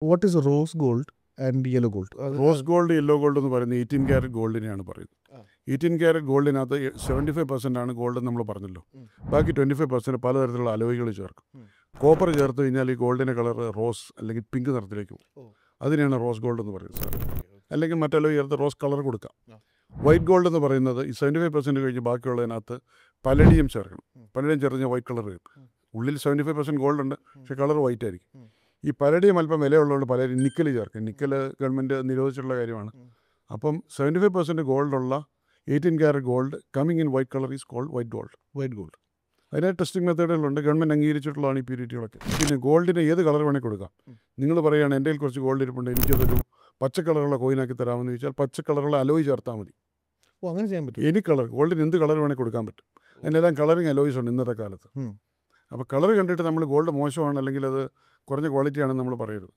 What is rose gold and yellow gold? Rose gold yellow gold എന്ന് പറയുന്നത് 18 carrot ഗോൾഡിനെയാണ് പറയുന്നത്. 18 carrot ഗോൾഡിനകത്ത് 75% ആണ് gold നമ്മൾ പറഞ്ഞല്ലോ. ബാക്കി 25% പലതരത്തിലുള്ള അലോയികൾ ചേർക്കും. കോപ്പർ ചേർത്ത് കഴിഞ്ഞാൽ ഈ ഗോൾഡിൻ്റെ കളർ റോസ് അല്ലെങ്കിൽ പിങ്ക് നിറത്തിലേക്ക് പോകും. അതിനെയാണ് റോസ് ഗോൾഡ് എന്ന് പറയുന്നത് സാർ. അല്ലെങ്കിൽ മറ്റലോയി ചേർത്ത് റോസ് കളർ കൊടുക്കാം. വൈറ്റ് ഗോൾഡ് എന്ന് പറയുന്നത് ഈ 75% കഴിഞ്ഞ് ബാക്കിയുള്ളതിനകത്ത് പലഡിയം ചേർക്കണം. പലഡിയം ചേർത്ത് കഴിഞ്ഞാൽ വൈറ്റ് കളർ കിട്ടും. ഉള്ളിൽ 75% ഗോൾഡ് ഉണ്ട്, പക്ഷേ കളർ വൈറ്റ് ആയിരിക്കും. ഈ പലഡിയം അല്പം വിലയുള്ളതുകൊണ്ട് പലരും നിക്കൽ ചേർക്കും. നിക്കൽ ഗവൺമെൻറ് നിരോധിച്ചിട്ടുള്ള കാര്യമാണ്. അപ്പം 75% ഗോൾഡുള്ള 18 carat gold coming in white colour is called white gold. White gold. അതിന് ടെസ്റ്റിംഗ് മെത്തേഡുകളുണ്ട്, ഗവൺമെൻറ് അംഗീകരിച്ചിട്ടുള്ളതാണ് ഈ പ്യൂരിറ്റികളൊക്കെ. പിന്നെ ഗോൾഡിന് ഏത് കളർ വേണേൽ കൊടുക്കാം. നിങ്ങൾ പറയുകയാണ് എൻ്റെ കയ്യിൽ കുറച്ച് ഗോൾഡ് ഇരിപ്പുണ്ട്, എനിക്കതൊരു പച്ച കളറുള്ള കോയിനാക്കി തരാമെന്ന് ചോദിച്ചാൽ പച്ച കളറുള്ള അലോയ് ചേർത്താൽ മതി. അങ്ങനെ ചെയ്യാൻ പറ്റും. എനി കളർ ഗോൾഡിന് എന്ത് കളർ വേണേൽ കൊടുക്കാൻ പറ്റും. അതിനെല്ലാം കളറിങ് അലോയ്സ് ഉണ്ട് ഇന്നത്തെ കാലത്ത്. അപ്പോൾ കളർ കണ്ടിട്ട് നമ്മൾ ഗോൾഡ് മോശമാണ് അല്ലെങ്കിൽ അത് കുറഞ്ഞ ക്വാളിറ്റിയാണെന്ന് നമ്മൾ പറയരുത്.